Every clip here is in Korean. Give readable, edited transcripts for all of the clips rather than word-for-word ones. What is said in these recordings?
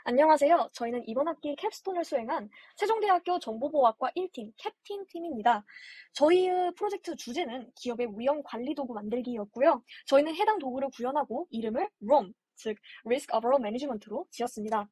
안녕하세요. 저희는 이번 학기 캡스톤을 수행한 세종대학교 정보보호학과 1팀 캡틴 팀입니다. 저희의 프로젝트 주제는 기업의 위험 관리 도구 만들기였고요. 저희는 해당 도구를 구현하고 이름을 ROM, 즉 Risk Overall Management로 지었습니다.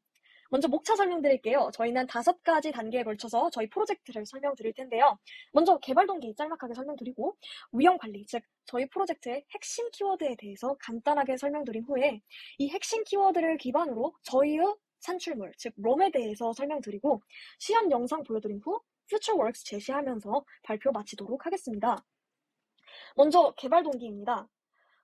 먼저 목차 설명드릴게요. 저희는 5가지 단계에 걸쳐서 저희 프로젝트를 설명드릴 텐데요. 먼저 개발 동기 짤막하게 설명드리고 위험 관리, 즉 저희 프로젝트의 핵심 키워드에 대해서 간단하게 설명드린 후에 이 핵심 키워드를 기반으로 저희의 산출물, 즉 롬에 대해서 설명드리고 시험 영상 보여드린 후 퓨처워크스 제시하면서 발표 마치도록 하겠습니다. 먼저 개발 동기입니다.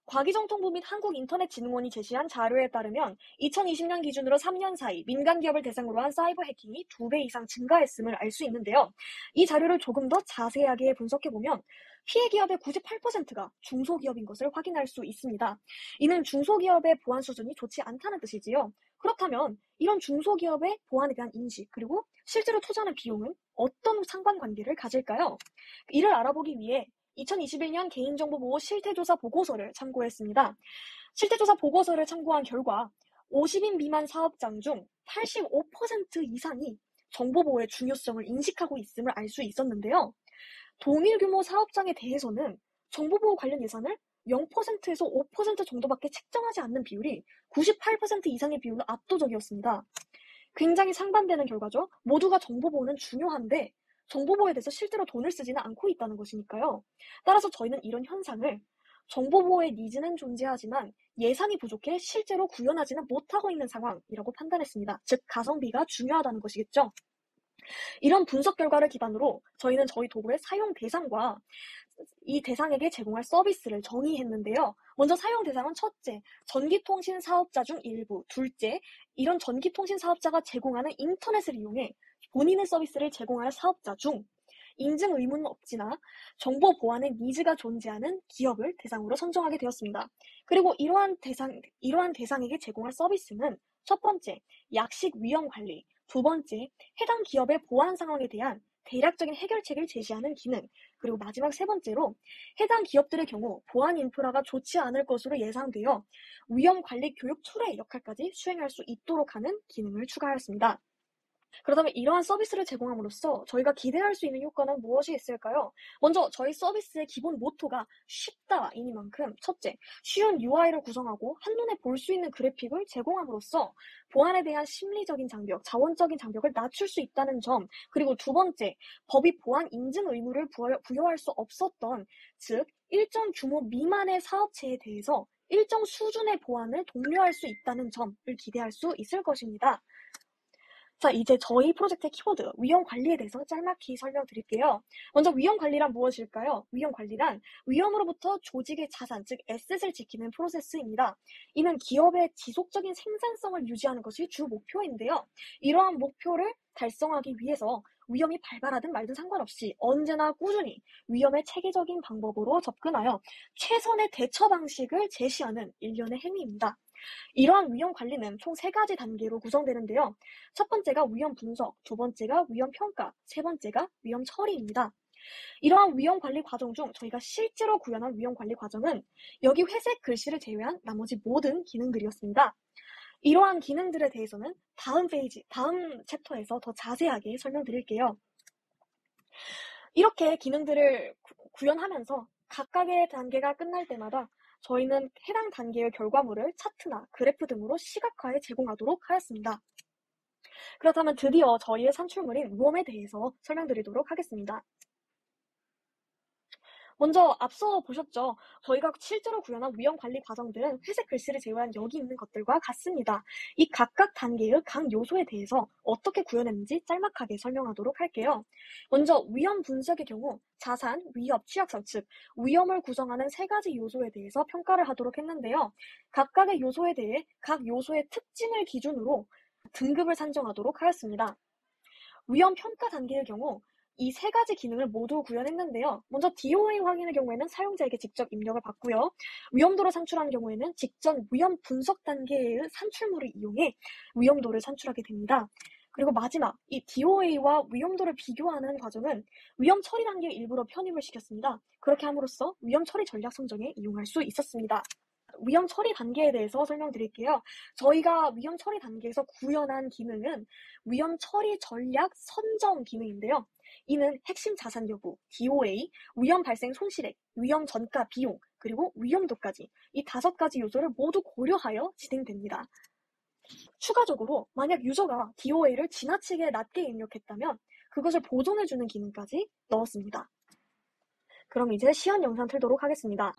과기정통부 및 한국인터넷진흥원이 제시한 자료에 따르면 2020년 기준으로 3년 사이 민간 기업을 대상으로 한 사이버 해킹이 2배 이상 증가했음을 알 수 있는데요. 이 자료를 조금 더 자세하게 분석해보면 피해 기업의 98%가 중소기업인 것을 확인할 수 있습니다. 이는 중소기업의 보안 수준이 좋지 않다는 뜻이지요. 그렇다면 이런 중소기업의 보안에 대한 인식 그리고 실제로 투자하는 비용은 어떤 상관관계를 가질까요? 이를 알아보기 위해 2021년 개인정보보호 실태조사 보고서를 참고했습니다. 실태조사 보고서를 참고한 결과 50인 미만 사업장 중 85% 이상이 정보보호의 중요성을 인식하고 있음을 알 수 있었는데요. 동일 규모 사업장에 대해서는 정보보호 관련 예산을 0%에서 5% 정도밖에 책정하지 않는 비율이 98% 이상의 비율로 압도적이었습니다. 굉장히 상반되는 결과죠. 모두가 정보보호는 중요한데 정보보호에 대해서 실제로 돈을 쓰지는 않고 있다는 것이니까요. 따라서 저희는 이런 현상을 정보보호의 니즈는 존재하지만 예산이 부족해 실제로 구현하지는 못하고 있는 상황이라고 판단했습니다. 즉 가성비가 중요하다는 것이겠죠. 이런 분석 결과를 기반으로 저희는 저희 도구의 사용 대상과 이 대상에게 제공할 서비스를 정의했는데요. 먼저 사용 대상은 첫째, 전기통신 사업자 중 일부, 둘째, 이런 전기통신 사업자가 제공하는 인터넷을 이용해 본인의 서비스를 제공하는 사업자 중 인증 의무는 없지나 정보 보안의 니즈가 존재하는 기업을 대상으로 선정하게 되었습니다. 그리고 이러한 대상에게 제공할 서비스는 첫 번째, 약식 위험 관리, 두 번째, 해당 기업의 보안 상황에 대한 대략적인 해결책을 제시하는 기능, 그리고 마지막 세 번째로 해당 기업들의 경우 보안 인프라가 좋지 않을 것으로 예상되어 위험 관리 교육 툴의 역할까지 수행할 수 있도록 하는 기능을 추가하였습니다. 그렇다면 이러한 서비스를 제공함으로써 저희가 기대할 수 있는 효과는 무엇이 있을까요? 먼저 저희 서비스의 기본 모토가 쉽다이니만큼 첫째, 쉬운 UI를 구성하고 한눈에 볼 수 있는 그래픽을 제공함으로써 보안에 대한 심리적인 장벽, 자원적인 장벽을 낮출 수 있다는 점, 그리고 두 번째, 법이 보안 인증 의무를 부여할 수 없었던, 즉 일정 규모 미만의 사업체에 대해서 일정 수준의 보안을 독려할 수 있다는 점을 기대할 수 있을 것입니다. 자, 이제 저희 프로젝트의 키워드, 위험 관리에 대해서 짤막히 설명드릴게요. 먼저 위험 관리란 무엇일까요? 위험 관리란 위험으로부터 조직의 자산, 즉 에셋을 지키는 프로세스입니다. 이는 기업의 지속적인 생산성을 유지하는 것이 주 목표인데요. 이러한 목표를 달성하기 위해서 위험이 발발하든 말든 상관없이 언제나 꾸준히 위험에 체계적인 방법으로 접근하여 최선의 대처 방식을 제시하는 일련의 행위입니다. 이러한 위험 관리는 총 3가지 단계로 구성되는데요. 첫 번째가 위험 분석, 두 번째가 위험 평가, 세 번째가 위험 처리입니다. 이러한 위험 관리 과정 중 저희가 실제로 구현한 위험 관리 과정은 여기 회색 글씨를 제외한 나머지 모든 기능들이었습니다. 이러한 기능들에 대해서는 다음 챕터에서 더 자세하게 설명드릴게요. 이렇게 기능들을 구현하면서 각각의 단계가 끝날 때마다 저희는 해당 단계의 결과물을 차트나 그래프 등으로 시각화해 제공하도록 하였습니다. 그렇다면 드디어 저희의 산출물인 롬에 대해서 설명드리도록 하겠습니다. 먼저 앞서 보셨죠? 저희가 실제로 구현한 위험 관리 과정들은 회색 글씨를 제외한 여기 있는 것들과 같습니다. 이 각각 단계의 각 요소에 대해서 어떻게 구현했는지 짤막하게 설명하도록 할게요. 먼저 위험 분석의 경우 자산, 위협, 취약성, 즉 위험을 구성하는 3가지 요소에 대해서 평가를 하도록 했는데요. 각각의 요소에 대해 각 요소의 특징을 기준으로 등급을 산정하도록 하였습니다. 위험 평가 단계의 경우 이 3가지 기능을 모두 구현했는데요. 먼저 DOA 확인의 경우에는 사용자에게 직접 입력을 받고요. 위험도를 산출하는 경우에는 직전 위험 분석 단계의 산출물을 이용해 위험도를 산출하게 됩니다. 그리고 마지막, 이 DOA와 위험도를 비교하는 과정은 위험 처리 단계에 일부러 편입을 시켰습니다. 그렇게 함으로써 위험 처리 전략 선정에 이용할 수 있었습니다. 위험 처리 단계에 대해서 설명드릴게요. 저희가 위험 처리 단계에서 구현한 기능은 위험 처리 전략 선정 기능인데요. 이는 핵심 자산 여부, DOA, 위험 발생 손실액, 위험 전가 비용, 그리고 위험도까지 이 5가지 요소를 모두 고려하여 진행됩니다. 추가적으로 만약 유저가 DOA를 지나치게 낮게 입력했다면 그것을 보존해주는 기능까지 넣었습니다. 그럼 이제 시연 영상 틀도록 하겠습니다.